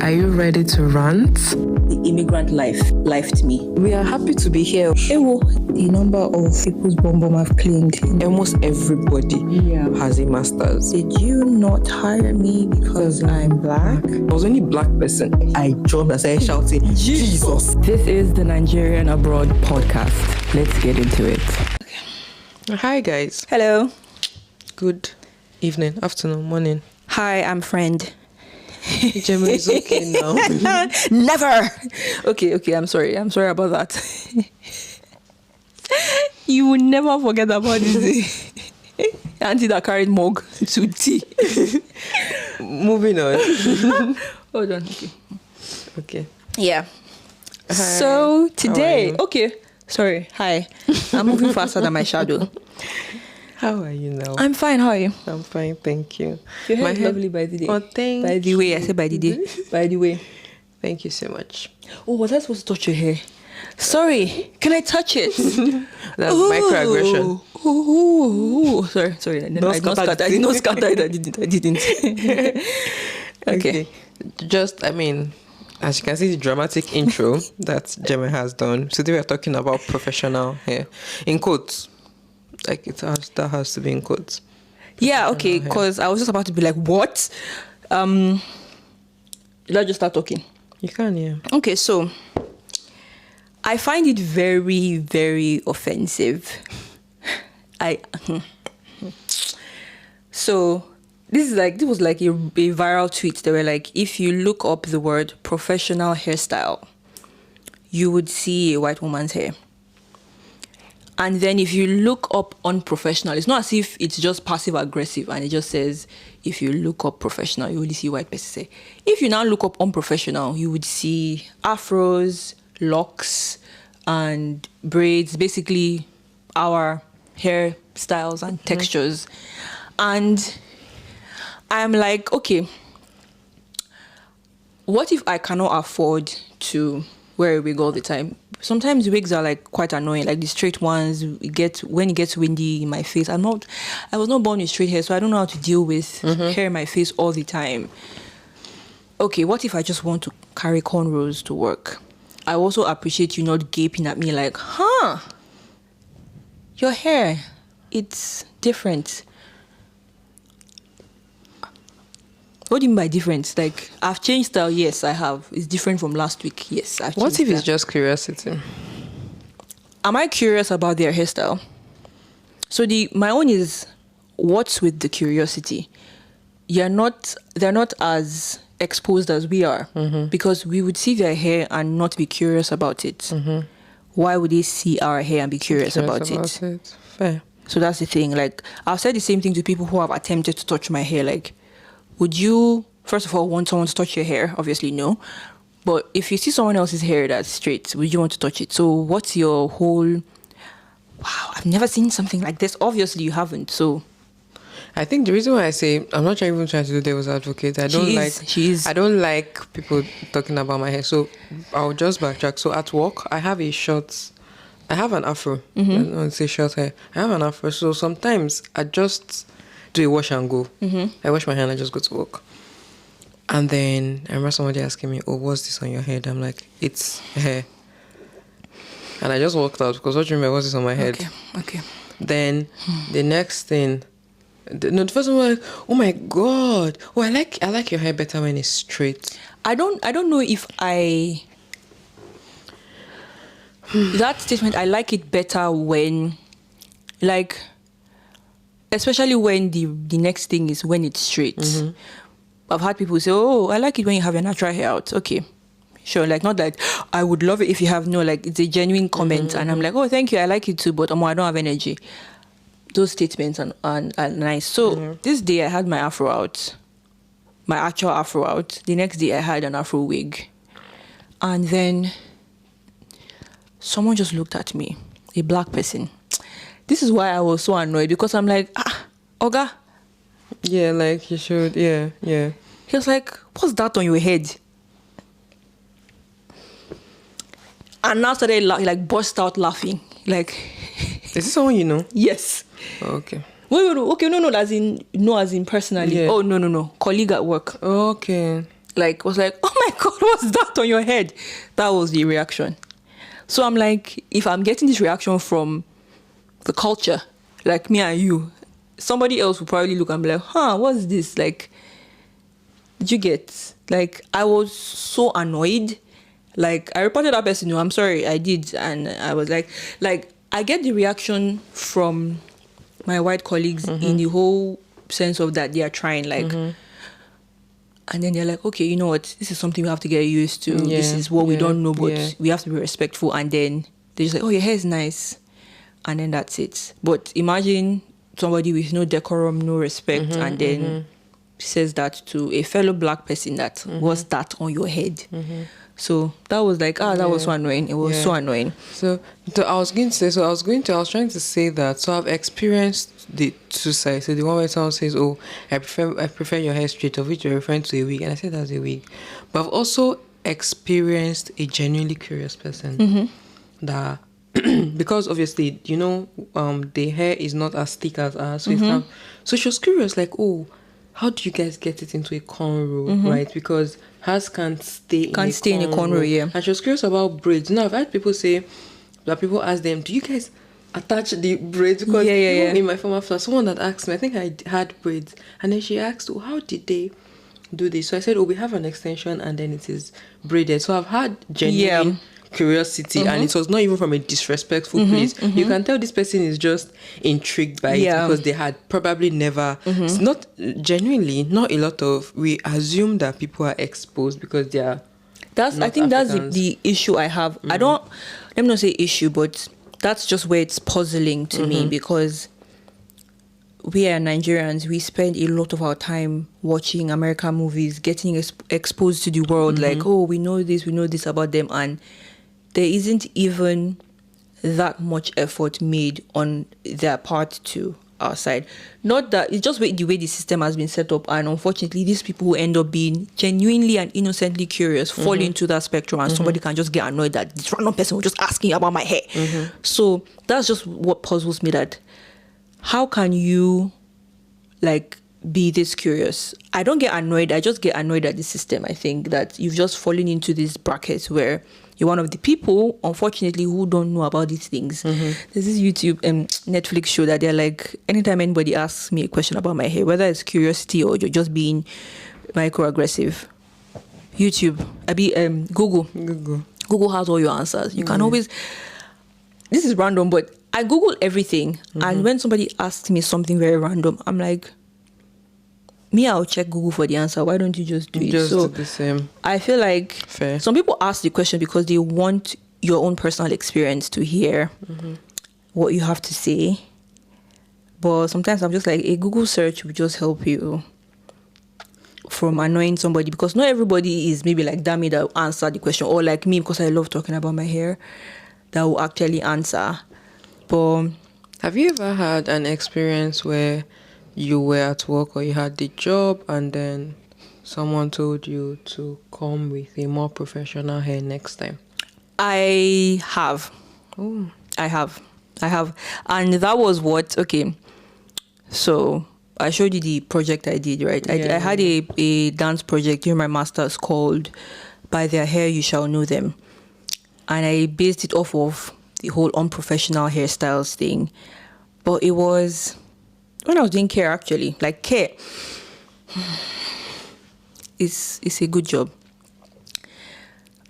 Are you ready to rant? The immigrant lifed me. We are happy to be here. Ewo, the number of people's bomb have claimed. Almost everybody has a master's. Did you not hire me because I'm black? I was only black person. I jumped and started shouting, Jesus. This is the Nigerian Abroad podcast. Let's get into it. Hi guys. Hello. Good evening, afternoon, morning. Hi, I'm friend. Ijeme is okay now. Never. Okay. I'm sorry about that. You will never forget about this day. Auntie that carried mug to tea. Moving on. Hold on. Okay. Yeah. Hi. So today, How are you? Sorry. Hi. I'm moving faster than my shadow. How are you now? I'm fine. How are you? I'm fine, thank you. Your hair My is hair- lovely by the day. Oh, thank By the way, I said by the day. By the way. Thank you so much. Oh, was I supposed to touch your hair? Sorry. Can I touch it? That's microaggression. Ooh. Sorry. I did not scatter it. I didn't. Okay. Just, as you can see, the dramatic intro that Gemma has done. Today we're talking about professional hair. In quotes. That has to be in quotes. Yeah, okay, because I was just about to be like, what? Let's just start talking. You can, yeah. Okay, so I find it very, very offensive. So this was like a viral tweet. They were like, if you look up the word professional hairstyle, you would see a white woman's hair. And then if you look up unprofessional, it's not as if it's just passive aggressive and it just says, if you look up professional, you only see white person say. If you now look up unprofessional, you would see afros, locks, and braids, basically our hair styles and textures. And I'm like, okay, what if I cannot afford to wear a wig all the time? Sometimes wigs are like quite annoying, like the straight ones. When it gets windy in my face. I was not born with straight hair, so I don't know how to deal with hair in my face all the time. Okay, what if I just want to carry cornrows to work? I also appreciate you not gaping at me like, your hair, it's different. What do you mean by different? Like, I've changed style, yes, I have. It's different from last week, yes, I've changed What if it's style. just curiosity? Am I curious about their hairstyle? So my own is, what's with the curiosity? They're not as exposed as we are, because we would see their hair and not be curious about it. Why would they see our hair and be curious about it? Fair. So that's the thing. Like, I've said the same thing to people who have attempted to touch my hair. Like, would you, first of all, want someone to touch your hair? Obviously, no. But if you see someone else's hair that's straight, would you want to touch it? So what's your whole, wow, I've never seen something like this. Obviously, you haven't. So I think the reason why I say, I'm not even trying to do devil's advocate. I don't like people talking about my hair. So I'll just backtrack. So at work, I have an afro. I don't want to say short hair. I have an afro. So sometimes I just do a wash and go. I wash my hair and I just go to work. And then I remember somebody asking me, oh, what's this on your head? I'm like, it's hair. And I just walked out because what do you remember, what's this on my head? Okay. Then the next thing, the first one was like, oh my God. Oh, I like your hair better when it's straight. I don't know if that statement, I like it better when, like, especially when the next thing is when it's straight. I've had people say, oh, I like it when you have your natural hair out. Okay, sure. Like, not that I would love it if you have it's a genuine comment. And I'm like, oh, thank you, I like it too, but I don't have energy. Those statements are nice. So this day I had my afro out, my actual afro out. The next day I had an afro wig. And then someone just looked at me, a black person. This is why I was so annoyed, because I'm like, Oga. Yeah, like you should. Yeah. He was like, what's that on your head? And now started burst out laughing. Like, is this someone you know? Yes. Oh, okay. Wait, okay, no, as in personally. Yeah. Oh, no, colleague at work. Okay. was like, oh my God, what's that on your head? That was the reaction. So I'm like, if I'm getting this reaction from the culture, like me and you, somebody else will probably look and be like, what's this? Like, did you get? Like, I was so annoyed. Like, I reported that person, no, I'm sorry, I did. And I was like, I get the reaction from my white colleagues in the whole sense of that they are trying, like, and then they're like, okay, you know what? This is something we have to get used to. Yeah, this is what we don't know, but we have to be respectful. And then they're just like, oh, your hair is nice. And then that's it. But imagine somebody with no decorum, no respect, and then says that to a fellow black person that, what's that on your head? So that was like, that was so annoying. It was so annoying. So I was trying to say that. So I've experienced the two sides. So the one where someone says, oh, I prefer your hair straight, of which you're referring to a wig. And I said that's a wig. But I've also experienced a genuinely curious person that, because obviously, the hair is not as thick as ours. So she was curious, like, oh, how do you guys get it into a cornrow, right? Because hers can't stay in a cornrow. Yeah. And she was curious about braids. Now, I've had people say that people ask them, do you guys attach the braids? Because in my former class, someone that asked me, I think I had braids, and then she asked, oh, how did they do this? So I said, oh, we have an extension and then it is braided. So I've had genuine curiosity, and it was not even from a disrespectful place. You can tell this person is just intrigued by it because they had probably never, it's not genuinely, not a lot of, we assume that people are exposed because they are I think Africans. that's the issue I have. Let me not say issue, but that's just where it's puzzling to me, because we are Nigerians. We spend a lot of our time watching American movies, getting exposed to the world. Like, oh, we know this about them, and there isn't even that much effort made on their part to our side. Not that, it's just the way the system has been set up, and unfortunately these people who end up being genuinely and innocently curious fall into that spectrum, and somebody can just get annoyed that this random person was just asking about my hair. So that's just what puzzles me, that how can you like be this curious? I don't get annoyed, I just get annoyed at the system. I think that you've just fallen into this bracket where you're one of the people, unfortunately, who don't know about these things. There's this YouTube Netflix show that they're like, anytime anybody asks me a question about my hair, whether it's curiosity or you're just being microaggressive, YouTube, Google has all your answers. You can always, this is random, but I Google everything. And when somebody asks me something very random, I'm like, I'll check Google for the answer. Why don't you just do it? Just do the same. I feel like fair. Some people ask the question because they want your own personal experience to hear what you have to say. But sometimes I'm just like, a Google search will just help you from annoying somebody, because not everybody is maybe like Dami that will answer the question, or like me, because I love talking about my hair, that will actually answer. But have you ever had an experience where you were at work or you had the job and then someone told you to come with a more professional hair next time? I have. Oh. I have. And that was what, okay. So I showed you the project I did, right? I had a dance project during my master's called By Their Hair You Shall Know Them. And I based it off of the whole unprofessional hairstyles thing. But it was when I was doing care, actually. Like, care is a good job.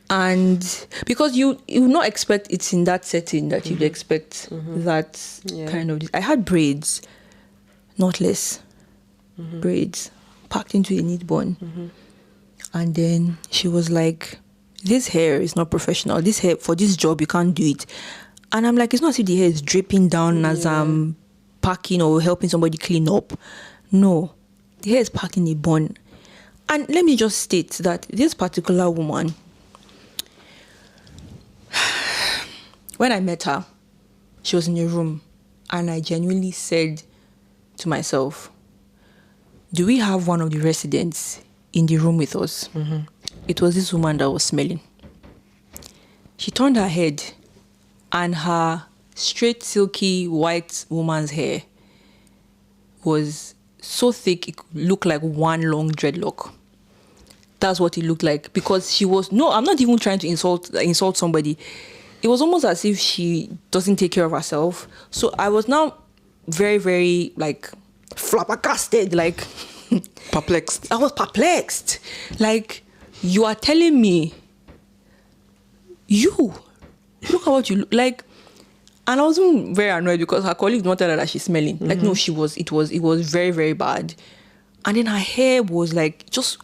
And because you not expect it's in that setting that you'd expect that kind of... I had braids, knotless braids, packed into a neat bun. And then she was like, this hair is not professional. This hair, for this job, you can't do it. And I'm like, it's not as if the hair is dripping down as I'm packing or helping somebody clean up. No, the hair is packed in a bun. And let me just state that this particular woman, when I met her, she was in a room, and I genuinely said to myself, do we have one of the residents in the room with us? It was this woman that was smelling. She turned her head, and her straight, silky, white woman's hair was so thick it looked like one long dreadlock. that's what it looked like, because she was, no, I'm not even trying to insult somebody. It was almost as if she doesn't take care of herself. So I was now very, very like flabbergasted, like perplexed. I was perplexed. Like, you are telling me, you look at what you look like. And I was even very annoyed because her colleagues wanted her that she's smelling. Like, no, it was very, very bad. And then her hair was like just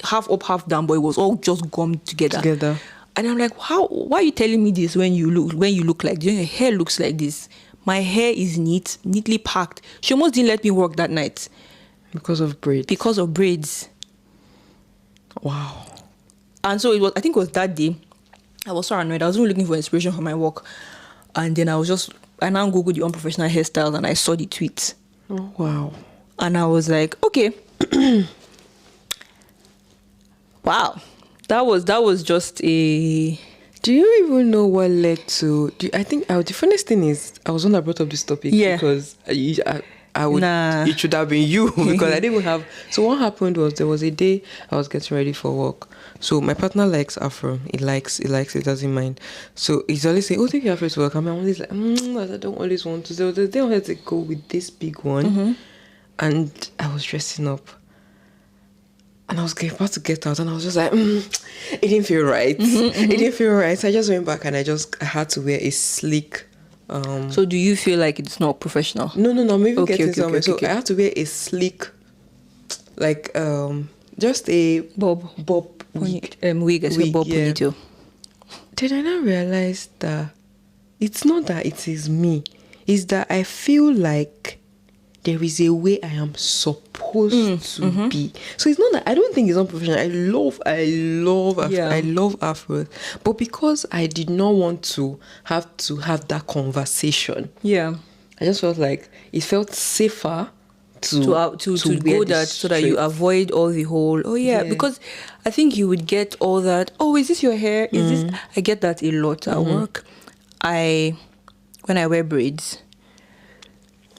half up, half down, but it was all just gummed together. And I'm like, why are you telling me this when you look like this? Your hair looks like this. My hair is neatly packed. She almost didn't let me work that night. Because of braids. Wow. And so I think it was that day. I was so annoyed. I was even looking for inspiration for my work. And then I now Googled the unprofessional hairstyles and I saw the tweets. Oh, wow. And I was like, okay. Wow. That was just a... Do you even know what led to... I think the funniest thing is, I was one that brought up this topic because I would... Nah. It should have been you because I didn't even have... So what happened was there was a day I was getting ready for work. So my partner likes Afro. He likes it, doesn't mind. So he's always saying, oh, take your Afro to work. I'm always like, I don't always want to. So the day I wanted to go with this big one. And I was dressing up. And I was about to get out. And I was just like, it didn't feel right. It didn't feel right. So I just went back and I had to wear a sleek... So do you feel like it's not professional? No, maybe getting somewhere. Okay. So I had to wear a sleek, like, just a bob wig. Wig, as a bob ponytail. Did I not realize that it's not that it is me, it's that I feel like there is a way I am supposed to be. So it's not that I don't think it's unprofessional. I love Afro, but because I did not want to have that conversation, I just felt like it felt safer to go that so that you avoid all the whole because I think you would get all that, oh, is this your hair, is this, I get that a lot at work. When I wear braids,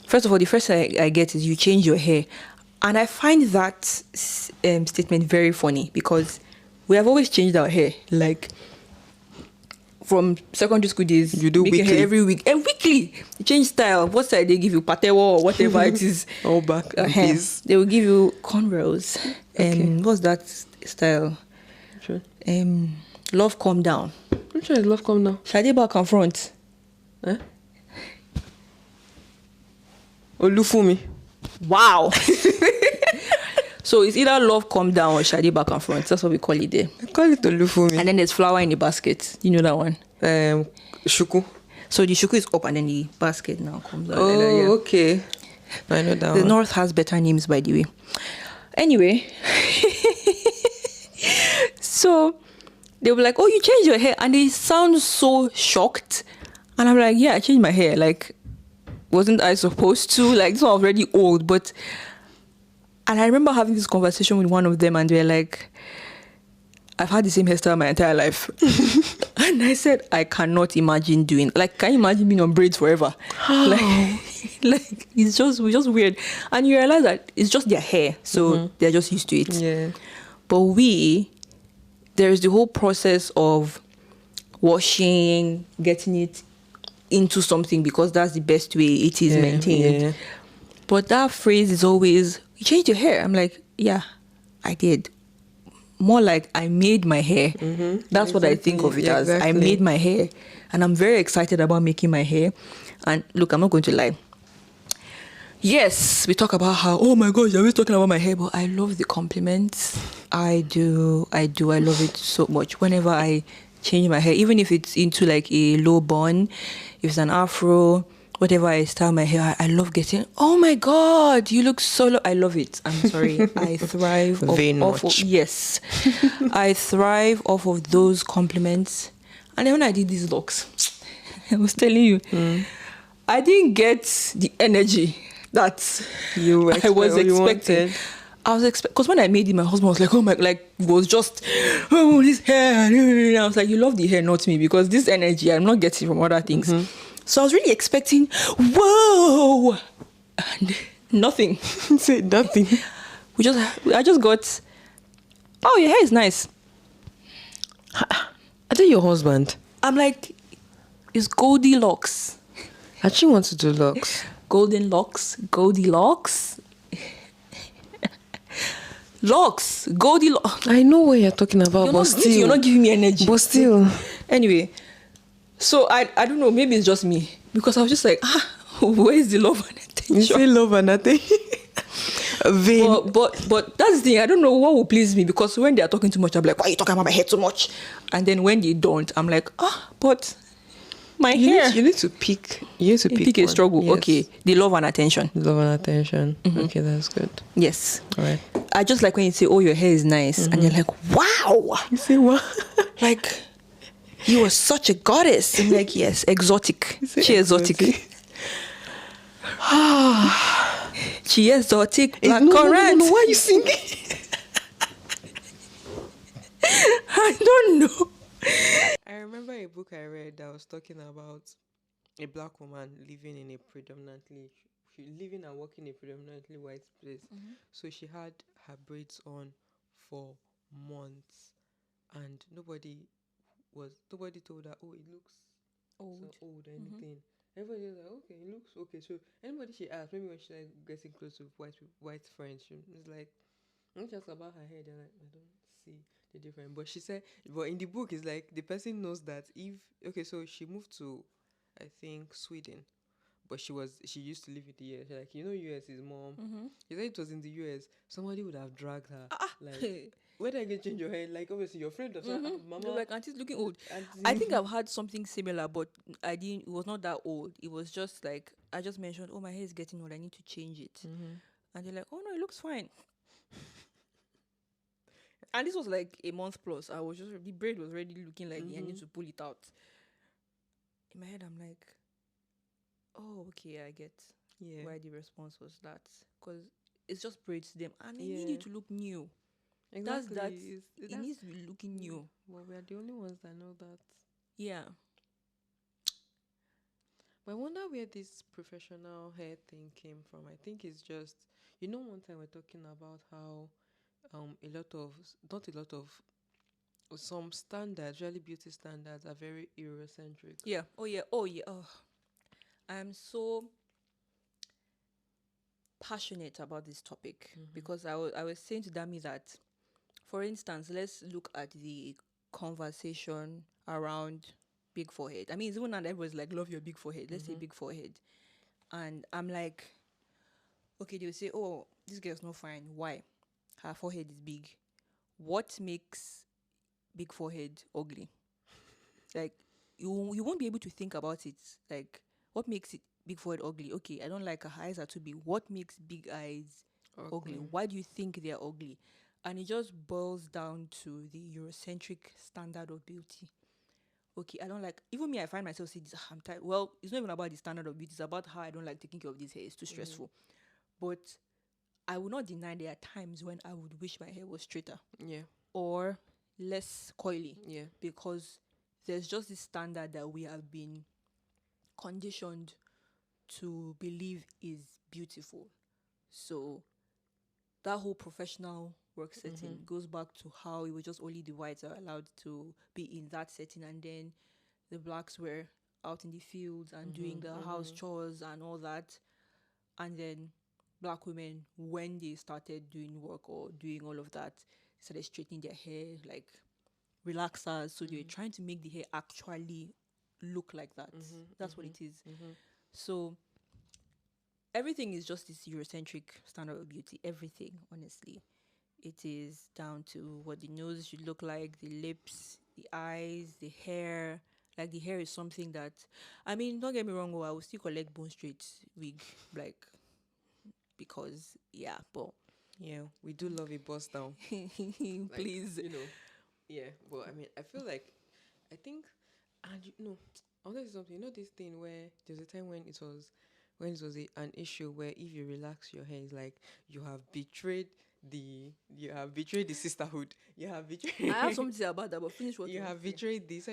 first of all, the first thing I get is you change your hair, and I find that statement very funny because we have always changed our hair, like from secondary school days. You do weekly. Every week. And weekly. You change style. What style they give you? Patewo or whatever it is. All back. Please. They will give you cornrows. What's that style? Sure. Love Calm Down. Which one is Love Calm Down? Shade back and front. Eh? Olufumi. Wow. So it's either Love Calm Down or Shade back and front. That's what we call it there. I call it Olufumi. And then there's flower in the basket. You know that one? Shuku. So the shuku is up and then the basket now comes out. Oh, okay. I know that The one. North has better names, by the way. Anyway. So they were like, oh, you changed your hair. And they sound so shocked. And I'm like, yeah, I changed my hair. Like, wasn't I supposed to? Like, this one was already old, but... And I remember having this conversation with one of them, and they're like, I've had the same hairstyle my entire life. And I said, I cannot imagine doing... Like, can you imagine being on braids forever? How? Like it's just weird. And you realize that it's just their hair, so they're just used to it. Yeah. But there's the whole process of washing, getting it into something, because that's the best way it is maintained. Yeah. But that phrase is always, you changed your hair. I'm like, yeah, I did. More like I made my hair. That's what I think of it as. I made my hair. And I'm very excited about making my hair. And look, I'm not going to lie. Yes, we talk about how, oh my gosh, you're always talking about my hair, but I love the compliments. I do. I love it so much. Whenever I change my hair, even if it's into like a low bun, if it's an afro, whatever I style my hair, I love getting, oh my God, you look so I love it. I'm sorry. I thrive off of, yes. I thrive off of those compliments. And then when I did these locks, I was telling you, I didn't get the energy that I was expecting. I was because when I made it, my husband was like, oh my, like, was just, oh, this hair. And I was like, you love the hair, not me, because this energy I'm not getting from other things. So I was really expecting, whoa, and nothing. Say nothing. I just got oh, your hair is nice. Are they your husband? I'm like, it's Goldilocks. I actually want to do locks. Golden locks, Goldilocks. Locks, Goldilocks. I know what you're talking about, but still. You're not giving me energy. But still. Anyway, so I don't know, maybe it's just me. Because I was just like, where is the love and attention? You say love and attention. But that's the thing, I don't know what will please me, because when they are talking too much, I'm like, why are you talking about my hair too much? And then when they don't, I'm like, but my hair. You need to pick. You need to pick a struggle. Yes. Okay, the love and attention. Love and attention. Okay, that's good. Yes. All right. I just like when you say, oh, your hair is nice. And you're like, wow. You say what? Like, you are such a goddess. I'm like, yes, exotic. She exotic. She exotic. No, why are you singing? I don't know. I remember a book I read that was talking about a black woman living and working in a predominantly white place. So she had her braids on for months, and nobody told her, oh, it looks old or anything. Everybody was like, okay, it looks okay. So anybody she asked, maybe when she's like getting close to white friends, she was like, I'm just about her hair. They're like, I don't see the difference. But she said, but in the book, it's like the person knows that so she moved to, I think, Sweden, but she used to live in the US. Like, US is mom. She said it was in the US. Somebody would have dragged her. Like, where did I get change your hair? Like, obviously your friend does mama. They're like, auntie's looking old. I think I've had something similar, but it was not that old. It was just like, I just mentioned, oh, my hair is getting old, I need to change it. And they're like, oh no, it looks fine. And this was like a month plus. The braid was already looking like I need to pull it out. In my head, I'm like, oh, okay, I get why the response was that. Because it's just braids to them. And they need you to look new. Exactly. It needs to be looking new. Well, we are the only ones that know that. Yeah. But I wonder where this professional hair thing came from. I think it's just, one time we're talking about how some standards, really beauty standards, are very Eurocentric. Yeah. Oh yeah. Oh, I'm so passionate about this topic because I was saying to Dami that, for instance, let's look at the conversation around big forehead. I mean, it's even now that everyone's like, love your big forehead. Let's say big forehead. And I'm like, okay, they'll say, oh, this girl's not fine. Why? Her forehead is big. What makes big forehead ugly? Like, you won't be able to think about it. Like, what makes it big forehead ugly? Okay, I don't like her eyes are too big. What makes big eyes ugly? Why do you think they're ugly? And it just boils down to the Eurocentric standard of beauty. Okay, I don't like, even me, I find myself saying, I'm tired. Well, it's not even about the standard of beauty. It's about how I don't like taking care of this hair. It's too stressful. But I will not deny there are times when I would wish my hair was straighter. Yeah. Or less coily. Yeah. Because there's just this standard that we have been conditioned to believe is beautiful. So that whole professional work setting goes back to how it was just only the whites are allowed to be in that setting, and then the blacks were out in the fields and doing the house chores and all that. And then black women, when they started doing work or doing all of that, started straightening their hair, like relaxers. So they were trying to make the hair actually look like that. That's what it is. So everything is just this Eurocentric standard of beauty. Everything, honestly. It is down to what the nose should look like, the lips, the eyes, the hair. Like, the hair is something that, I mean, don't get me wrong, I will still collect bone straight wig, like, because, but. Yeah, we do love a bust down. Please. Yeah, but I mean, I feel like, I think, and I want to say something. This thing where there's a time when it was an issue where if you relax your hair, it's like you have betrayed the sisterhood. You have betrayed. I have something to say about that, but finish what you have betrayed this.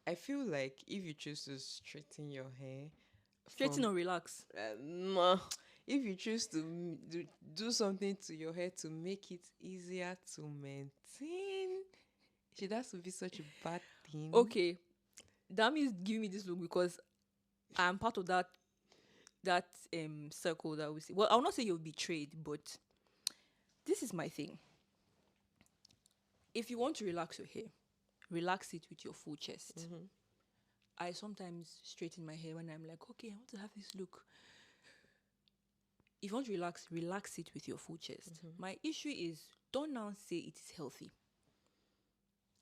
I feel like if you choose to straighten your hair, straighten or relax. No, if you choose to do something to your hair to make it easier to maintain, should that be such a bad thing? Okay, Dami is giving me this look because I'm part of that circle that we see. Well, I'll not say you're betrayed, but this is my thing. If you want to relax your hair, relax it with your full chest. Mm-hmm. I sometimes straighten my hair when I'm like, okay, I want to have this look. If you want to relax it with your full chest. Mm-hmm. My issue is, don't now say it is healthy.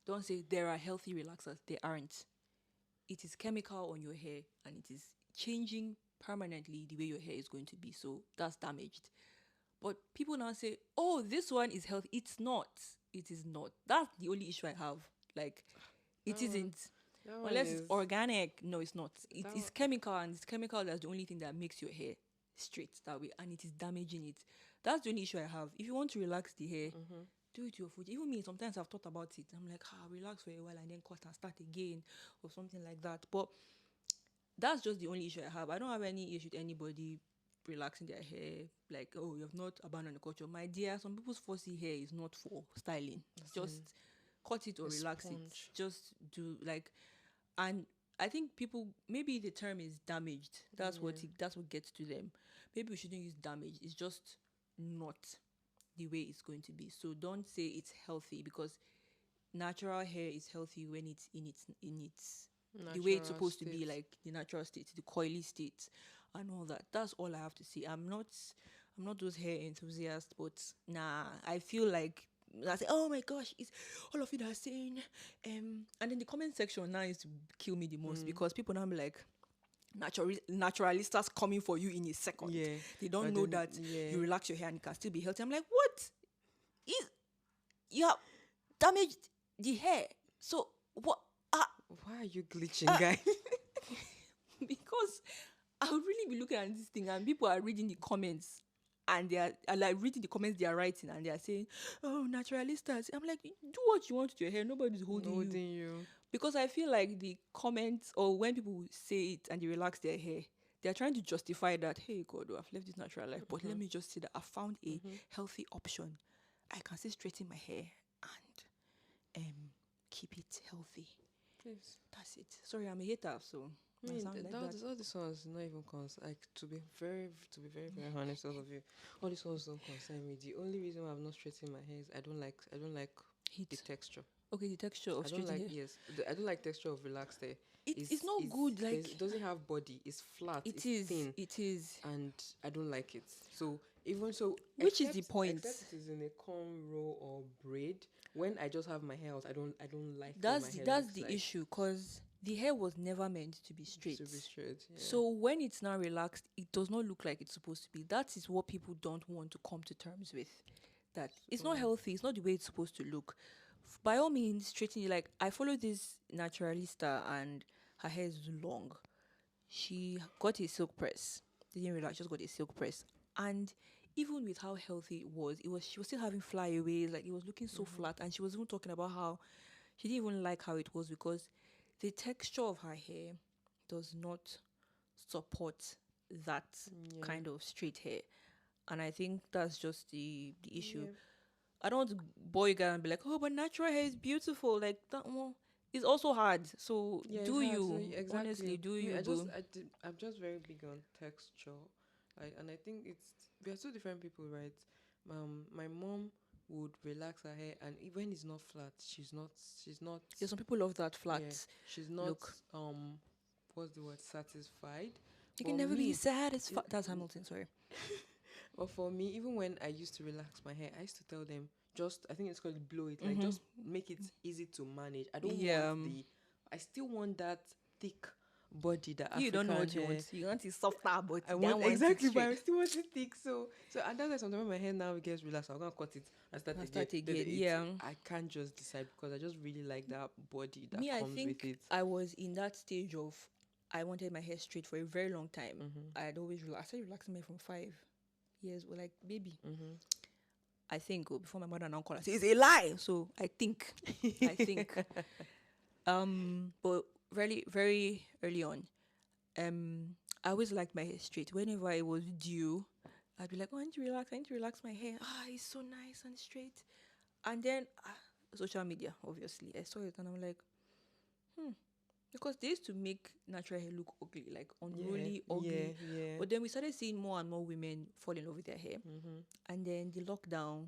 Don't say there are healthy relaxers. They aren't. It is chemical on your hair and it is changing permanently the way your hair is going to be. So that's damaged. But people now say, oh, this one is healthy. It's not. It is not. That's the only issue I have. Like, it isn't. Unless it's organic. No, it's not. It is chemical, and it's chemical that's the only thing that makes your hair straight that way, and it is damaging it. That's the only issue I have. If you want to relax the hair, do it to your foot. Even me, sometimes I've thought about it. I'm like, relax for a while and then cut and start again or something like that. But that's just the only issue I have. I don't have any issue with anybody relaxing their hair. Like, oh, you have not abandoned the culture. My dear, some people's fussy hair is not for styling. Just cut it or relax it. Just do and I think people, maybe the term is damaged. That's what gets to them. Maybe we shouldn't use damage. It's just not the way it's going to be. So don't say it's healthy, because natural hair is healthy when it's in its the way it's supposed to be, like the natural state, the coily state, and all that. That's all I have to say. I'm not those hair enthusiasts, but I feel like I say, oh my gosh, it's all of you that are saying, and then the comment section now is to kill me the most, because people now be like, naturalistas coming for you in a second. Yeah. They don't know that you relax your hair and it can still be healthy. I'm like, what? You have damaged the hair. So what? Why are you glitching, guy? Because I would really be looking at this thing and people are reading the comments and they are like reading the comments they are writing and they are saying, oh, naturalistas. I'm like, do what you want with your hair. Nobody's holding you. Because I feel like the comments, or when people say it and they relax their hair, they're trying to justify that, hey, God, I've lived this natural life, but let me just say that I found a healthy option. I can still straighten my hair and keep it healthy. Yes. That's it. Sorry, I'm a hater, so I mean, all these ones not even like, to be very, very honest, all of you, all these ones don't concern me. The only reason why I'm not straightening my hair is I don't like heat. The texture. Okay, the texture of straight hair. Yes, I don't like texture of relaxed hair. It's not good. Like, it doesn't have body. It's flat. It's thin. It is, and I don't like it. So even so, which is the point? Except it is in a cornrow or braid. When I just have my hair out, I don't like. That's the issue, because the hair was never meant to be straight. Yeah. So when it's now relaxed, it does not look like it's supposed to be. That is what people don't want to come to terms with. That it's not healthy. It's not the way it's supposed to look. By all means, straighten it. Like, I follow this naturalista and her hair is long. She got a silk press. Didn't relax, just got a silk press. And even with how healthy it was, she was still having flyaways. Like, it was looking so flat. And she was even talking about how she didn't even like how it was, because the texture of her hair does not support that kind of straight hair. And I think that's just the issue. Yeah. I don't want to bore you guys and be like, oh, but natural hair is beautiful. Like, that one is also hard. So do you. So, exactly. Honestly, do you. I'm just very big on texture. And I think we are two different people, right? My mom would relax her hair, and when it's not flat, she's not. Yeah, some people love that flat. Yeah, she's not. Look. What's the word? Satisfied. You can never be satisfied. That's Hamilton. Sorry. But for me, even when I used to relax my hair, I used to tell them, I think it's called blow it, like just make it easy to manage. I don't want I still want that thick body that you don't know what you want. You want it softer, but I want exactly, but I still want it thick. So and that's why sometimes when my hair now gets relaxed, I'm gonna cut it and start again. Yeah, I can't just decide, because I just really like that body that comes with it. I was in that stage of, I wanted my hair straight for a very long time. I had always relaxed. I started relaxing my hair from 5 years, like baby. I think before my mother now called, I say it's a lie. So I think, but very, very early on, I always liked my hair straight. Whenever it was due, I'd be like, oh, I need to relax. I need to relax my hair. It's so nice and straight. And then social media, obviously, I saw it and I'm like, because they used to make natural hair look ugly, like unruly, ugly. Yeah. But then we started seeing more and more women fall in love with their hair. And then the lockdown,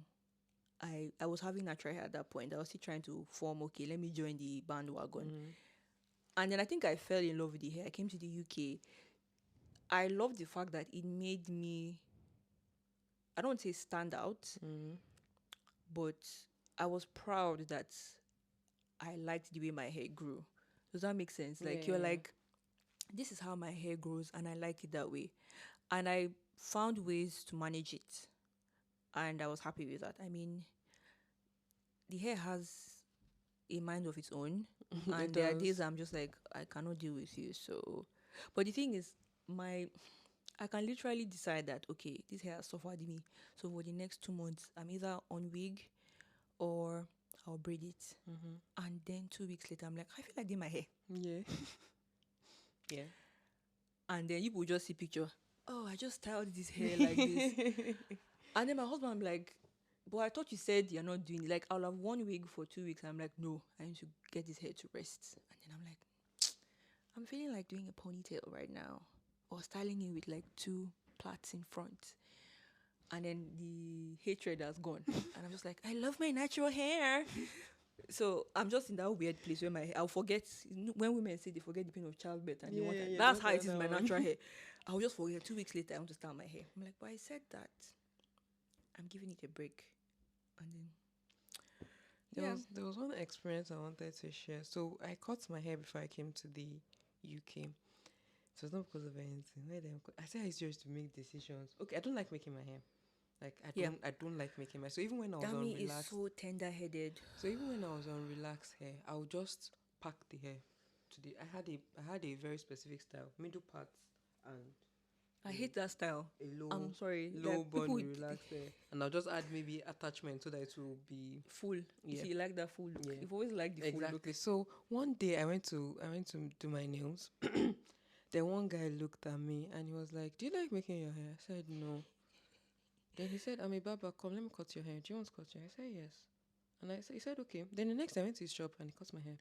I was having natural hair at that point. I was still trying to form, okay, let me join the bandwagon. And then I think I fell in love with the hair. I came to the UK. I love the fact that it made me, I don't want to say stand out, but I was proud that I liked the way my hair grew. Does that make sense? Like, you're like, this is how my hair grows and I like it that way. And I found ways to manage it. And I was happy with that. I mean, the hair has a mind of its own. And there are days I'm just like, I cannot deal with you. So, but the thing is, I can literally decide that, okay, this hair has suffered me. So for the next 2 months, I'm either on wig or I'll braid it. And then 2 weeks later, I'm like, I feel like doing my hair. Yeah. Yeah. And then you will just see picture. Oh, I just styled this hair like this. And then my husband, I'm like, but I thought you said you're not doing it. Like, I'll have 1 wig for 2 weeks. I'm like, no, I need to get this hair to rest. And then I'm like, I'm feeling like doing a ponytail right now. Or styling it with like 2 plaits in front. And then the hatred has gone. And I'm just like, I love my natural hair. So I'm just in that weird place where I'll forget. When women say they forget the pain of childbirth and they want that. That's how it is my natural hair. I'll just forget. 2 weeks later, I want to style my hair. I'm like, but I said that I'm giving it a break. And then There was one experience I wanted to share. So I cut my hair before I came to the UK. So it's not because of anything. I said I used to make decisions. Okay, I don't like making my hair. Like I don't like making my. So even when I was on relaxed, is so tender-headed. So even when I was on relaxed hair, I would just pack the hair to the. I had a very specific style, middle parts and. I hate that style. I'm sorry. Low bun relaxed hair, and I'll just add maybe attachment so that it will be full. Yeah. If you like that full look, you've always liked the full look. Exactly. So one day I went to do my nails. Then one guy looked at me and he was like, "Do you like making your hair?" I said, "No." Then he said, "I'm a barber. Come, let me cut your hair. Do you want to cut your hair?" I said, "Yes." And he said, "Okay." Then the next time I went to his shop and he cut my hair.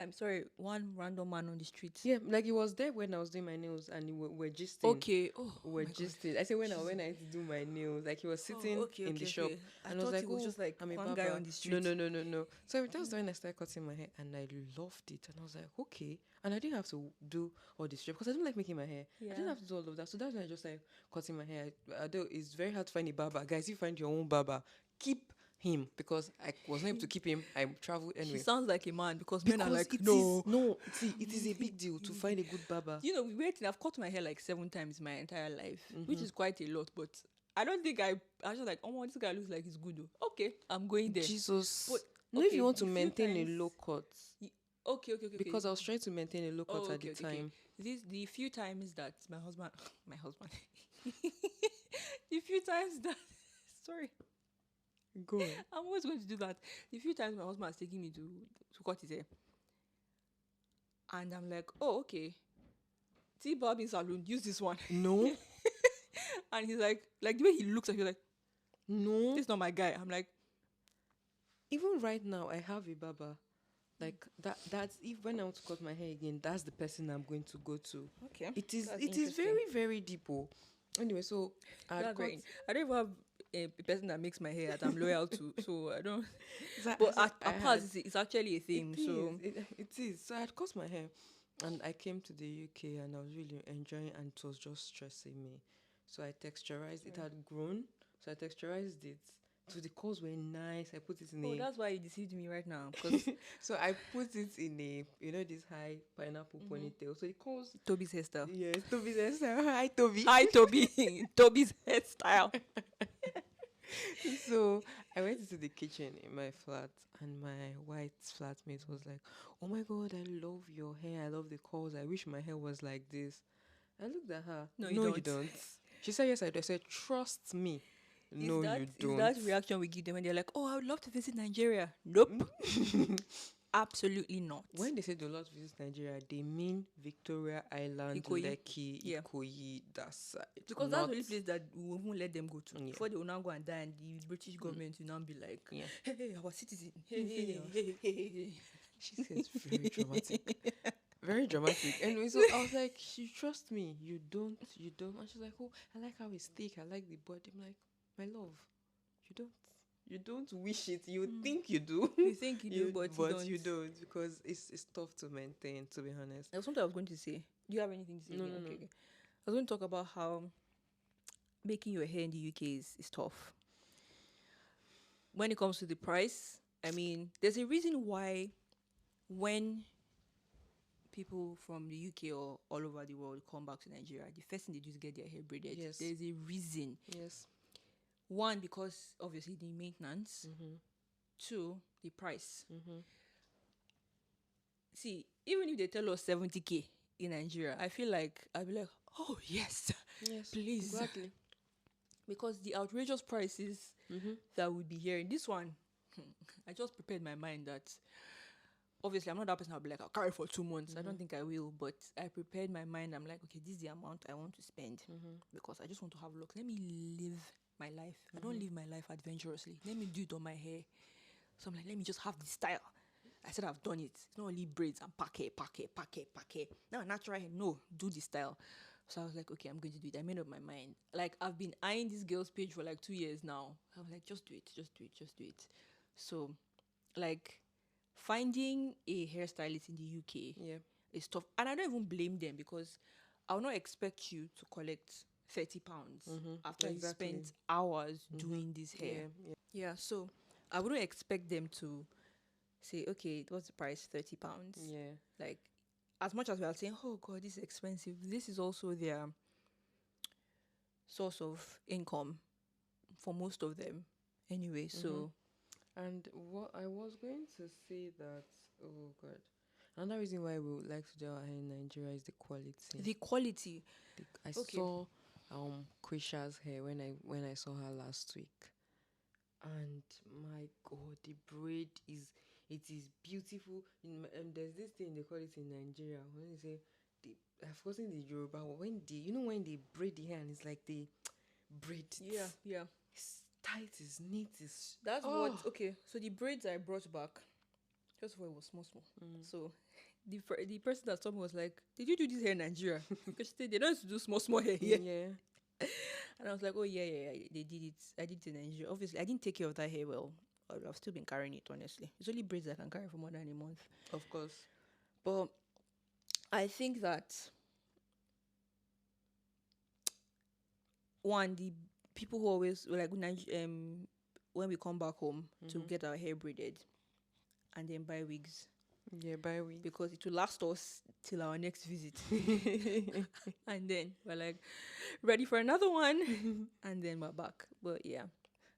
I'm sorry, one random man on the street. Yeah, like he was there when I was doing my nails and we're gisting. Okay. Oh, we're gisting. I said when I had to do my nails, like he was sitting in the shop. And I was like, it was just like I'm one guy on the street. No. So that was when I started cutting my hair and I loved it. And I was like, okay. And I didn't have to do all this because I don't like making my hair. Yeah. I didn't have to do all of that. So that's when I just like cutting my hair. Although it's very hard to find a barber. Guys, if you find your own barber, keep him because I wasn't able to keep him. I traveled anyway. He sounds like a man because men are like, no. See, it is a big deal to find a good barber. You know, I've cut my hair like 7 times my entire life, which is quite a lot. But I don't think I was just like, oh, this guy looks like he's good though. Okay, I'm going there. Jesus. But if you want to maintain a low cut. Okay. Because I was trying to maintain a low cut at the time. The few times that my husband, the few times that, sorry. Go on. I'm always going to do that. The few times my husband has taken me to cut his hair. And I'm like, oh, okay. Barbing salon, use this one. No. And he's like the way he looks at you, like, no. This is not my guy. I'm like, even right now, I have a barber. Like that's if when I want to cut my hair again, that's the person I'm going to go to. Okay. It is very, very deep. Anyway, so I don't even have a person that makes my hair that I'm loyal to, so I don't. But it's actually a thing. It is. So I had cut my hair, and I came to the UK, and I was really enjoying, and it was just stressing me. So I texturized. It had grown, so I texturized it. So the curls were nice. I put it in that's why you deceived me right now. Because so I put it in this high pineapple ponytail. So it calls Toby's hairstyle. Yes, Toby's hairstyle. Hi, Toby. Hi, Toby. Toby's hairstyle. So I went into the kitchen in my flat, and my white flatmate was like, "Oh my God, I love your hair. I love the curls. I wish my hair was like this." I looked at her. No, you don't. She said, "Yes, I do." I said, "Trust me." No, you don't. Is that reaction we give them when they're like, "Oh, I would love to visit Nigeria"? Nope. Absolutely not. When they say do not visit Nigeria, they mean Victoria Island, Ikoyi. Lekki, Yeah. Ikoyi, that side. Because that's the only place that we won't let them go to. Yeah. Before they will now go and die, and the British government will now be like, Yeah. hey, our citizen. Hey. She says very dramatic. Very dramatic. Anyway, so I was like, you trust me. You don't. And she's like, oh, I like how it's thick. I like the body. I'm like, my love, you don't. You don't wish it. You think you do. You think you do, but you don't, because it's tough to maintain, to be honest. There was something I was going to say. Do you have anything to say? No. Okay. I was going to talk about how making your hair in the UK is tough. When it comes to the price, I mean, there's a reason why when people from the UK or all over the world come back to Nigeria, the first thing they do is get their hair braided. Yes. There's a reason. Yes. One, because obviously the maintenance. Mm-hmm. Two, the price. Mm-hmm. See, even if they tell us 70k in Nigeria, I feel like I'll be like, oh yes, please. Exactly. Because the outrageous prices that we'll be hearing, this one, I just prepared my mind that obviously I'm not that person I'll be like, I'll carry for 2 months. I don't think I will, but I prepared my mind. I'm like, okay, this is the amount I want to spend because I just want to have luck. Let me live my life. I don't live my life adventurously. Let me do it on my hair. So I'm like, let me just have the style. I said I've done it. It's not only braids and pack hair. Now natural hair, no, do the style. So I was like, okay, I'm going to do it. I made up my mind. Like, I've been eyeing this girl's page for like 2 years now. I was like, just do it. So, like, finding a hairstylist in the UK is tough. And I don't even blame them because I will not expect you to collect £30 after you spent hours doing this hair. Yeah, so I wouldn't expect them to say, okay, what's the price? £30. Yeah. Like, as much as we are saying, oh God, this is expensive, this is also their source of income for most of them. Anyway, so. And what I was going to say that, oh God, another reason why we would like to do our hair in Nigeria is the quality. The quality. I saw Krisha's hair when I saw her last week. And my God, the braid is beautiful. There's this thing they call it in Nigeria. When they say I've forgotten the Yoruba. When they braid the hair and it's like they braid. Yeah. It's tight, it's neat, it's. That's what. Okay, so the braids I brought back, just where it was small. So the person that told me was like, "Did you do this hair in Nigeria?" Because they don't used to do small hair here. Yeah. And I was like, oh, yeah, they did it. I did it in Nigeria. Obviously, I didn't take care of that hair well. I've still been carrying it, honestly. It's only braids I can carry for more than a month. Of course. But I think that, one, the people who always, like, when we come back home to get our hair braided and then buy wigs. Yeah, buy wigs. Because it will last us till our next visit. And then we're like, ready for another one. And then we're back. But yeah.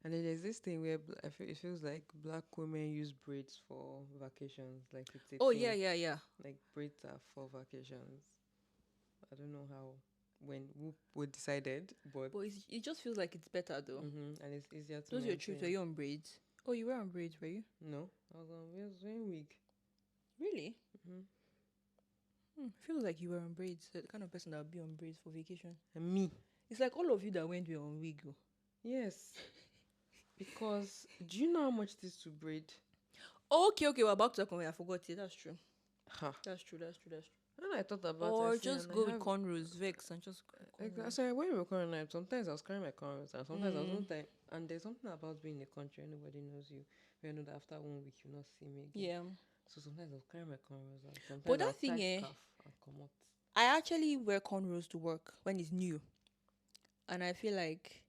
And then there's this thing where it feels like black women use braids for vacations. Like it's a thing. Yeah. Like braids are for vacations. I don't know how, when we decided, but it just feels like it's better though. And it's easier to. Those are your trips. Were you on braids? Oh, you were on braids, were you? No, I was wearing wig. Really? Feels like you were on braids. The kind of person that would be on braids for vacation. And me. It's like all of you that went were on wig. Yes. Because do you know how much it is to braid? Okay, we're back to that. I forgot it. That's true. Huh. That's true. And I thought about or it. Just go with cornrows, vex, and just. Sorry, when we were cornrows, sometimes I was carrying my cornrows, and sometimes I wasn't. And there's something about being in the country, nobody knows you. You know that after 1 week you not see me again. Yeah. So sometimes I'll carry my cornrows, and sometimes but that I'll thing, tie scarf and come out. I actually wear cornrows to work when it's new, and I feel like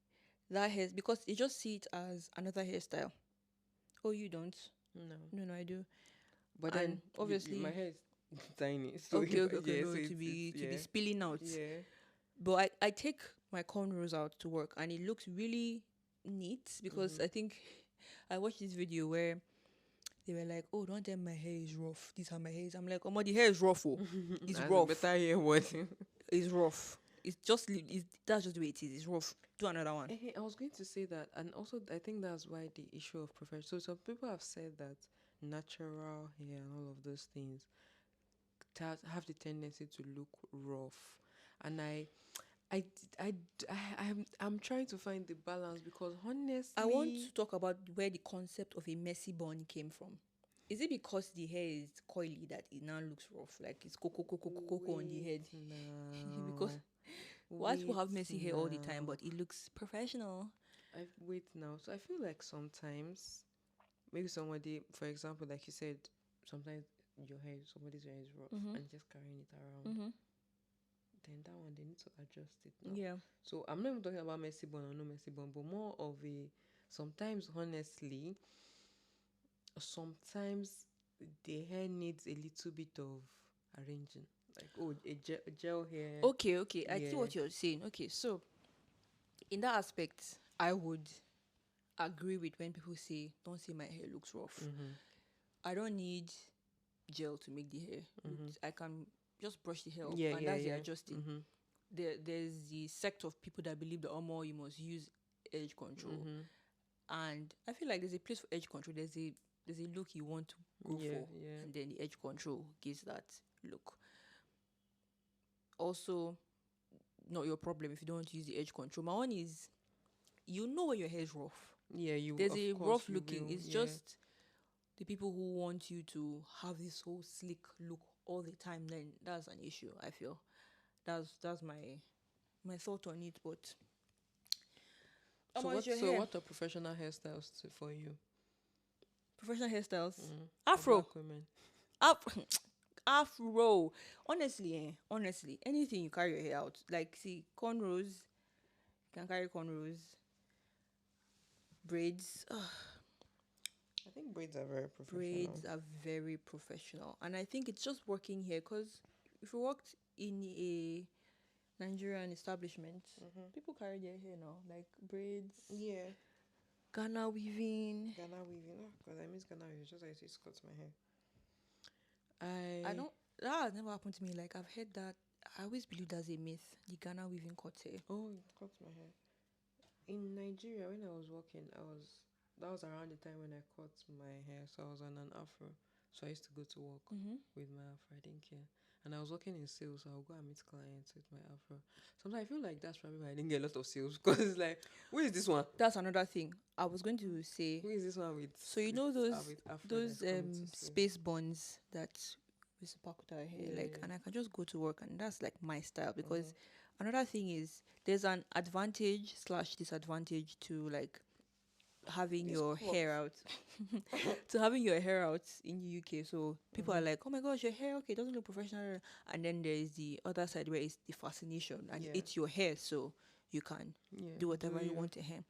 that hair, because you just see it as another hairstyle. Oh, you don't? No, I do. But and then obviously my hair is tiny. So okay. Yeah, No, so to be spilling out. Yeah. But I take my cornrows out to work, and it looks really neat because I think I watched this video where they were like, oh, don't tell me my hair is rough. This is how my hair is. I'm like, oh, the hair is rough. Oh. It's rough. Better hair what? It's rough. That's just the way it is. It's rough. Do another one. I was going to say that, and also I think that's why the issue of professional. So some people have said that natural hair and all of those things have the tendency to look rough, and I'm trying to find the balance, because honestly, I want to talk about where the concept of a messy bun came from. Is it because the hair is coily that it now looks rough, like it's cocoa on the head? Because white people have messy hair all the time, but it looks professional. Wait now. So I feel like sometimes, maybe somebody, for example, like you said, sometimes somebody's hair is rough and just carrying it around. Then that one, they need to adjust it now. Yeah. So I'm not even talking about messy bun or no messy bun, but more of sometimes, honestly, sometimes the hair needs a little bit of arranging. Like, a gel hair. Okay. I see what you're saying. Okay, so in that aspect, I would agree with when people say, don't say my hair looks rough. I don't need gel to make the hair. I can just brush the hair up, and that's the adjusting. There's the sect of people that believe that you must use edge control, and I feel like there's a place for edge control. There's a look you want to go for, and then the edge control gives that look. Also, not your problem if you don't want to use the edge control. My one is, when your hair is rough. There's a rough looking. It's just the people who want you to have this whole slick look all the time. Then that's an issue. I feel that's my thought on it. But so what are professional hairstyles for you? Professional hairstyles, Afro, women. Afro. Honestly, anything you carry your hair out, like see cornrows, you can carry cornrows, braids. I think braids are very professional. And I think it's just working here, because if you worked in a Nigerian establishment, people carry their hair now, like braids. Yeah. Ghana weaving. Oh, because I miss Ghana weaving. Just like it cuts my hair. That has never happened to me. Like, I've heard that. I always believe that's a myth. The Ghana weaving cuts hair. Oh, it cuts my hair. In Nigeria, when I was working, that was around the time when I cut my hair. So I was on an Afro. So I used to go to work with my Afro. I didn't care. And I was working in sales, so I'll go and meet clients with my Afro. Sometimes I feel like that's probably why I didn't get a lot of sales, because it's like, who is this one? That's another thing. I was going to say, who is this one with? So you know those space buns that we spark with our hair, and I can just go to work, and that's like my style. Because another thing is, there's an advantage / disadvantage to like having your hair out to having your hair out in the UK. So people are like, oh my gosh, your hair, okay, doesn't look professional. And then there's the other side where it's the fascination, and it's your hair, so you can do whatever you want to hair.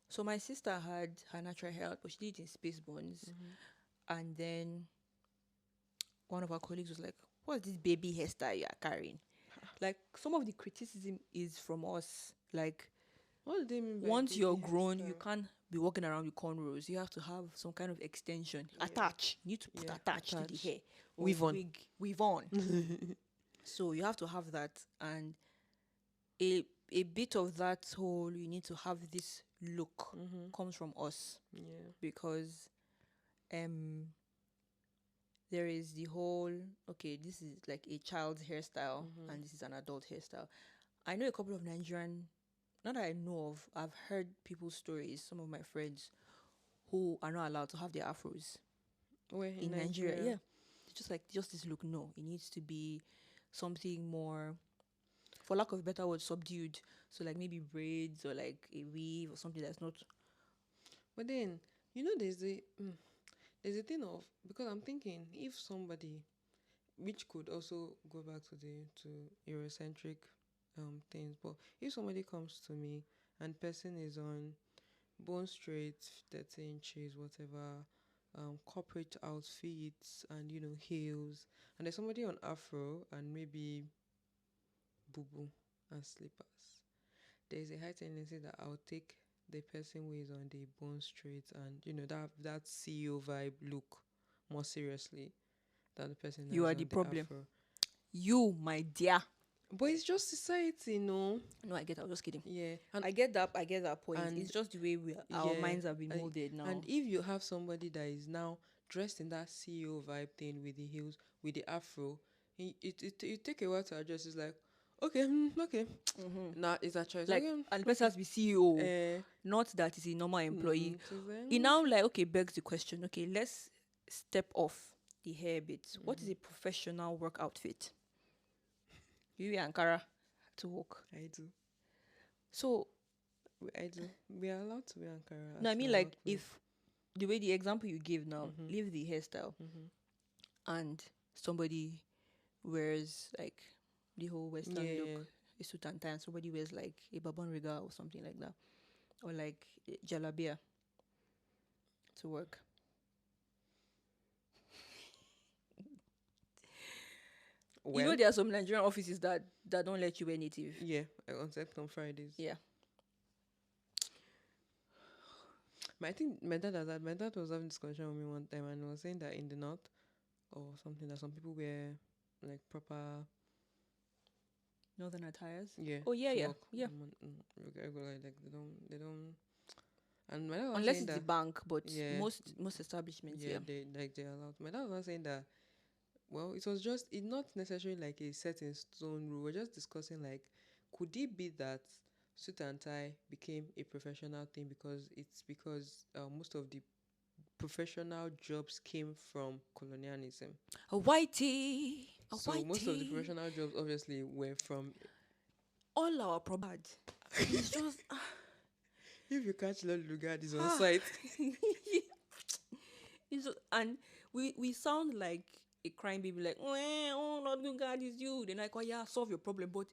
So my sister had her natural hair out, but she did it in space buns. And then one of our colleagues was like, what's this baby hairstyle you are carrying? Like, some of the criticism is from us. Like, what do they mean by once you're grown, hairstyle? you can't be walking around with cornrows. You have to have some kind of extension. Attach. You need to put attach to the hair. Weave on. So you have to have that. And a bit of that whole, you need to have this look, comes from us. Yeah. Because there is the whole, okay, this is like a child's hairstyle and this is an adult hairstyle. I know a couple of Nigerian, not that I know of, I've heard people's stories, some of my friends who are not allowed to have their afros in Nigeria. Yeah. Just this look. No, it needs to be something more, for lack of a better word, subdued. So like maybe braids or like a weave or something that's not. But then, there's a thing of, because I'm thinking, if somebody, which could also go back to Eurocentric things, but if somebody comes to me and person is on bone straight, 30 inches, whatever, corporate outfits and heels, and there's somebody on Afro and maybe boo and slippers, there's a high tendency that I'll take the person who is on the bone straight and that CEO vibe look more seriously than the person You are the problem. Afro. You, my dear. But it's just society, no? No, I get that. I was just kidding. Yeah. And I get that point. It's just the way our minds have been molded now. And if you have somebody that is now dressed in that CEO vibe thing with the heels, with the afro. It take a while to adjust. It's like, okay, okay. Now it's a choice. Like, Okay, and the person has to be CEO, Eh, not that he's a normal employee. so then, It now like, okay, begs the question, okay, let's step off the hair bit. What is a professional work outfit? You wear Ankara to work. I do. So, I do. We are allowed to wear Ankara. no, I at mean, my like, workplace. if the way the example you give now, leave the hairstyle, and somebody wears like the whole Western Yeah. look, a suit and tie, and somebody wears like a babon riga or something like that, or like jalabia to work. Well, You know, there are some Nigerian offices that don't let you wear native. yeah, except on Fridays. Yeah. But I think my dad was having this conversation with me one time, and he was saying that in the north or something, that some people wear like proper Northern attires. yeah. Oh yeah, to yeah, work, yeah. regular, like they don't. And my dad was Unless saying it's the that, bank, but yeah, most establishments, yeah, yeah. they're allowed. My dad was saying that, well, it was just it not necessarily like a set in stone rule. We're just discussing like, could it be that suit and tie became a professional thing because most of the professional jobs came from colonialism. A whitey, a So whitey. most of the professional jobs obviously were from. All our property. It's just If you catch Lord Lugard is on site. and we sound like a crying baby, like, oh Lord God, is you. Then like, oh yeah, solve your problem. But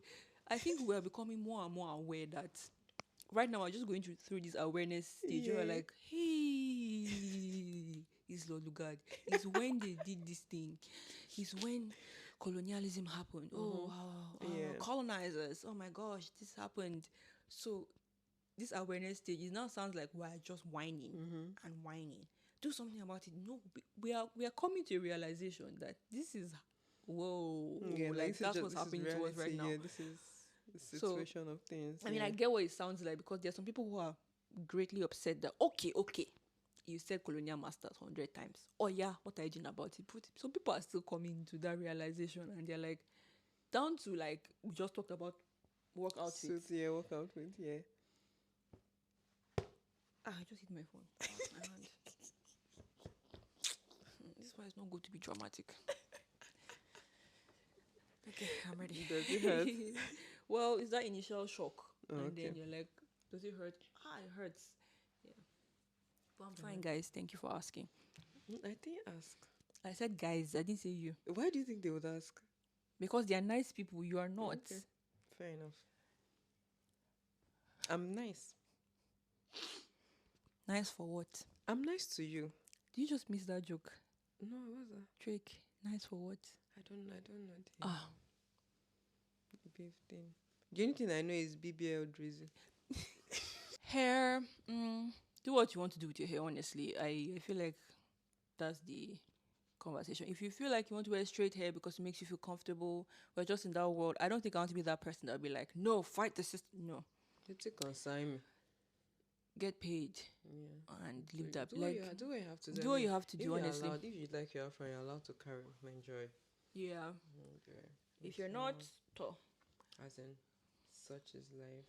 I think we are becoming more and more aware that right now we're just going through this awareness stage. Where we're like, hey, it's Lord Lugard. It's when they did this thing. It's when colonialism happened. Oh, Yeah. colonizers. Oh my gosh, this happened. So this awareness stage, it now sounds like we're just whining and whining. Do something about it. No, we are coming to a realization that this is Yeah, like that's what's happening to us right now. Yeah, this is the situation of things. I mean, I get what it sounds like, because there are some people who are greatly upset that okay, you said colonial masters 100 times. Oh yeah, what are you doing about it? But some people are still coming to that realization, and they're like, down to like we just talked about work outfits. Suits, yeah, work outfit, yeah. I just hit my phone. My hand. This is why it's not good to be dramatic. Okay, I'm ready. Does it hurt? Well, it's that initial shock. Oh, and okay. then you're like, does it hurt? It hurts. Yeah. But I'm fine, guys. Thank you for asking. I didn't ask. I said guys, I didn't say you. Why do you think they would ask? Because they are nice people. You are not. Okay. Fair enough. I'm nice. Nice for what? I'm nice to you. Did you just miss that joke? No, it wasn't. Drake, nice for what? I don't know. The beef thing. The only thing I know is BBL Drizzy. Hair. Do what you want to do with your hair, honestly. I feel like that's the conversation. If you feel like you want to wear straight hair because it makes you feel comfortable, we're just in that world. I don't think I want to be that person that'll be like, no, fight the system. No. It's a consign. Get paid. Yeah. And live that. Do what you have to do. Do what you have to If do, you're honestly. allowed, if you like your afro, you're allowed to carry. Enjoy. Yeah. Enjoy. If you're not, tough. As in, such is life.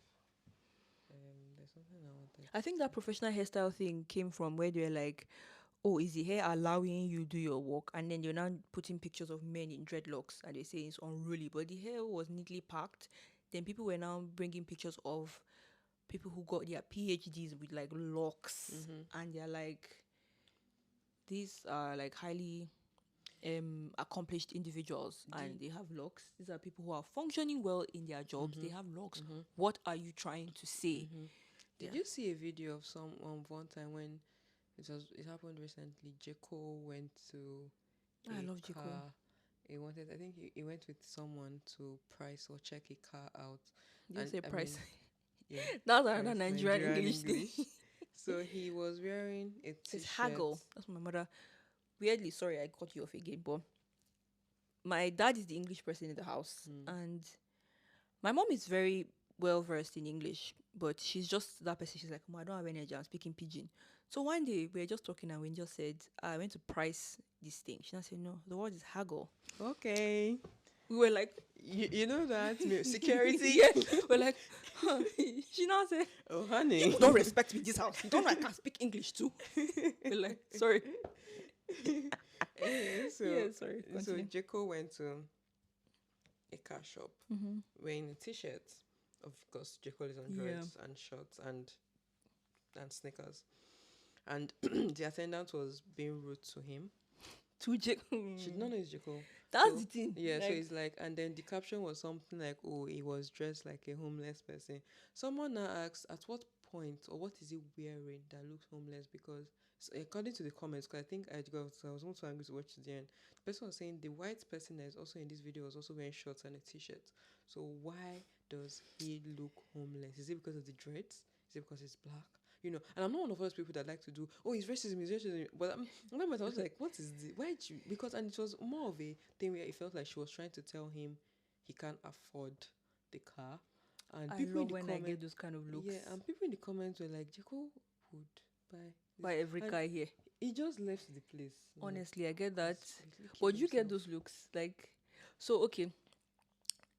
There's something I wanted. I think that professional hairstyle thing came from where they're like, oh, is the hair allowing you do your work? And then you're now putting pictures of men in dreadlocks and they say it's unruly. But the hair was neatly packed. Then people were now bringing pictures of people who got their PhDs with like locks. And they're like, these are like highly accomplished individuals and they have locks. These are people who are functioning well in their jobs. They have locks. What are you trying to say? Did you see a video of someone one time when it happened recently? J. Cole went to I love J. Cole. He went with someone to price or check a car out. Did you say price? Yeah. That's another Nigerian English thing. So he was wearing a t-shirt. It's haggle. That's my mother. Weirdly, sorry, I cut you off again, but my dad is the English person in the house, and my mom is very well versed in English, but she's just that person. She's like, I don't have energy. I'm speaking pidgin. So one day we were just talking and we just said, I went to price this thing. She now said, no, the word is haggle. Okay. We were like, you know that security. yeah. We're like, huh. She now said, Oh, honey. people don't respect me in this house. You don't know I can speak English too. We're like, sorry. So Yeah, sorry. So Continue. Jeko went to a car shop wearing a t-shirt. Of course, Jeko is on dreads and shorts and sneakers. And the attendant was being rude to him. To Jeko. She did not know it's Jeko. That's So, the thing. Yeah, so Like, it's like, and then the caption was something like, oh, he was dressed like a homeless person. Someone now asked, at what point or what is he wearing that looks homeless? Because according to the comments, because I think I was not so angry to watch to the end. The person was saying the white person that is also in this video was also wearing shorts and a t-shirt. So why does he look homeless? Is it because of the dreads? Is it because he's black? You know, and I'm not one of those people that like to do, oh, he's racism. But I was like, what is this? Why did you? Because, and it was more of a thing where it felt like she was trying to tell him he can't afford the car. And I people love in the when I get those kind of looks. Yeah, and people in the comments were like, Jeko would buy every car here. He just left the place. Honestly, I get that. But you get those looks. Like, so, okay.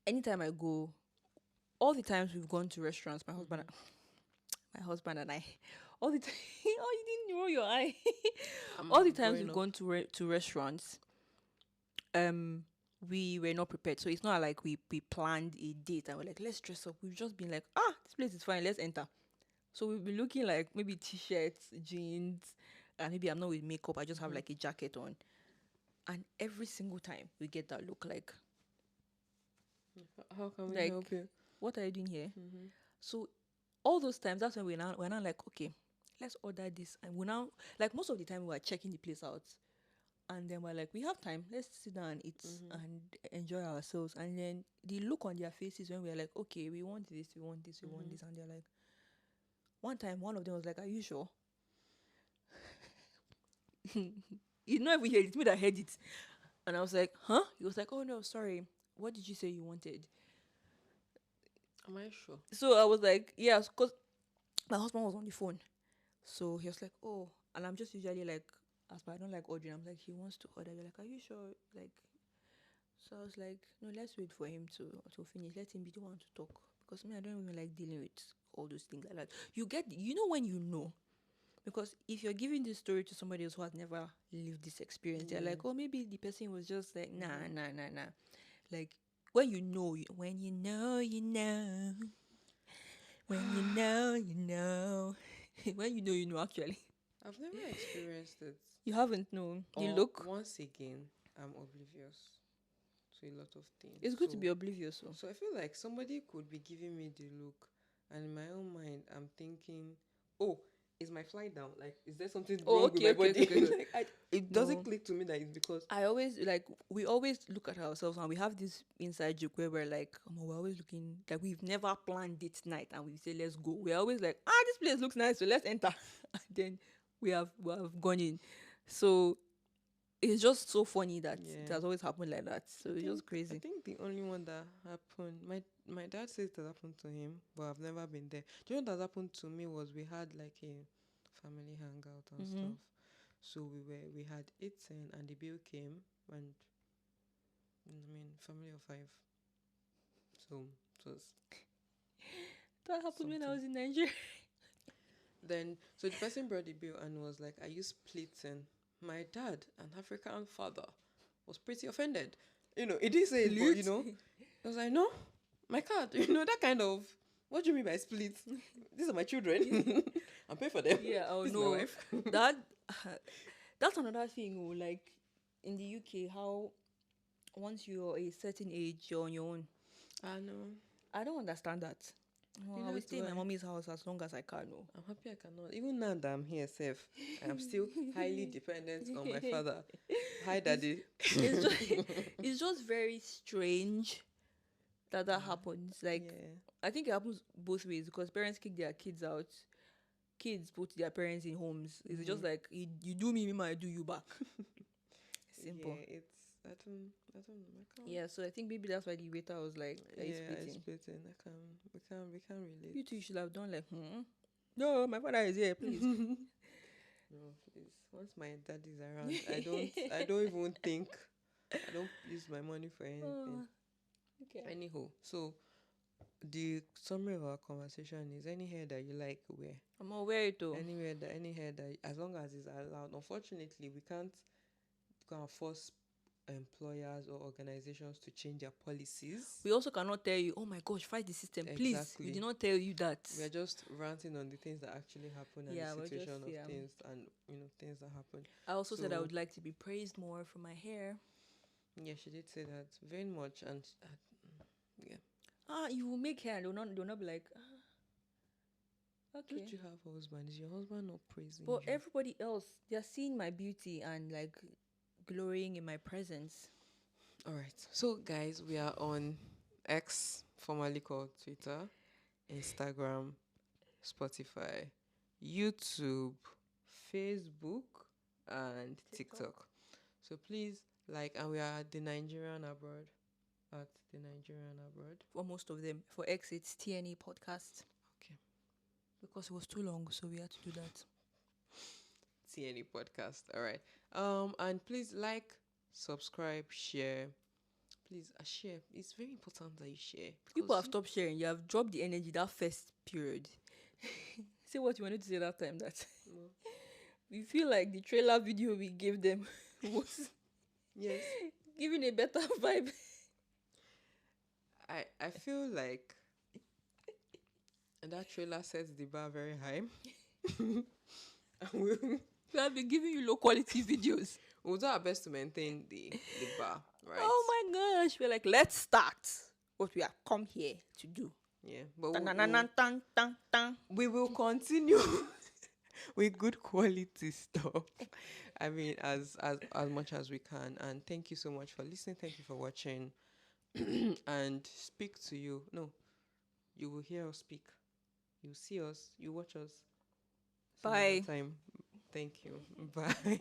Anytime I go, all the times we've gone to restaurants, my husband and I, all the time, oh, you didn't roll your eye. All the times we've gone to restaurants, we were not prepared. So it's not like we planned a date and we're like, let's dress up. We've just been like, this place is fine, let's enter. So we'll be looking like maybe t-shirts, jeans, and maybe I'm not with makeup, I just have like a jacket on. And every single time we get that look like, how can we like, help you? What are you doing here? So all those times, that's when we're now like, okay, let's order this. And we're now, like, most of the time we are checking the place out. And then we're like, we have time, let's sit down and eat and enjoy ourselves. And then the look on their faces when we're like, okay, we want this, we want this, we want this. And they're like, one time, one of them was like, are you sure? You know, if we heard it, me that heard it. And I was like, huh? He was like, oh no, sorry. What did you say you wanted? Am I sure? So I was like, yeah, because my husband was on the phone. So he was like, oh, and I'm just usually like, as I don't like ordering, I'm like, he wants to order. You're like, are you sure? Like, so I was like, no, let's wait for him to finish. Let him be the one to talk. Because me, I don't even like dealing with all those things like that. You know when you know. Because if you're giving this story to somebody else who has never lived this experience, they're like, oh, maybe the person was just like, nah. Like, when you know, when you know, you know. When you know, you know. When you know, you know, actually. I've never experienced it. You haven't known. You look. Once again, I'm oblivious to a lot of things. It's good to be oblivious. So I feel like somebody could be giving me the look, and in my own mind, I'm thinking, oh, is my flight down? Like, is there something wrong with my body? Like, it doesn't click to me that it's because we always look at ourselves and we have this inside joke where we're like, we're always looking like we've never planned it tonight and we say let's go. We're always like, this place looks nice, so let's enter. And then we have gone in. So it's just so funny that it has always happened like that. So it's just crazy. I think the only one that happened, my dad says that happened to him, but I've never been there. Do you know what happened to me was we had like a family hangout and stuff. So we had eaten and the bill came and family of 5. So it was that happened when I was in Nigeria. Then so the person brought the bill and was like, are you splitting? My dad, an African father, was pretty offended. He didn't say it, but I was like, no, my card, that kind of, what do you mean by split? These are my children. I'm paying for them. Yeah, this no. is my wife. That's another thing, like in the UK, how once you're a certain age, you're on your own. I know. I don't understand that. I will stay in my mommy's house as long as I can. No. I'm happy I cannot. Even now that I'm here, safe, I'm still highly dependent on my father. Hi, daddy. It's just very strange that happens. Like, I think it happens both ways because parents kick their kids out. Kids put their parents in homes. It's just like, you do me, I do you back. Simple. Yeah, I don't know. I can't. Yeah, so I think maybe that's why the waiter was like, it's splitting. We can't relate. You two should have done like, no, my father is here, please. No, please. Once my daddy's around, I don't even think. I don't use my money for anything. Okay. Anyhow, so the summary of our conversation is any hair that you like, wear. I'm aware it too. Any hair that, as long as it's allowed. Unfortunately, we can't force employers or organizations to change their policies. We also cannot tell you, oh my gosh, fight the system. Exactly. Please, we did not tell you that. We are just ranting on the things that actually happen and the situation of things and things that happen. I also said I would like to be praised more for my hair. Yeah, she did say that very much, and yeah. You will make hair and they'll not be like, okay. Don't you have a husband? Is your husband not praising but you? everybody else, they're seeing my beauty and like glorying in my presence. All right. So, guys, we are on X, formerly called Twitter, Instagram, Spotify, YouTube, Facebook, and TikTok. So please and we are at the Nigerian Abroad. For most of them. For X, it's TNE podcast. Okay. Because it was too long, so we had to do that. TNE podcast. All right. And please subscribe, share. Please share. It's very important that you share. People have stopped sharing. You have dropped the energy that first period. Say what you wanted to say that time. That we feel like the trailer video we gave them was giving a better vibe. I feel like that trailer sets the bar very high. We have been giving you low quality videos. We'll do our best to maintain the bar, right? Oh my gosh. We're like, let's start what we have come here to do. Yeah. But we will continue with good quality stuff. I mean, as much as we can. And thank you so much for listening. Thank you for watching. And speak to you. No, you will hear us speak. You see us. You watch us. Bye. Time. Thank you. Bye.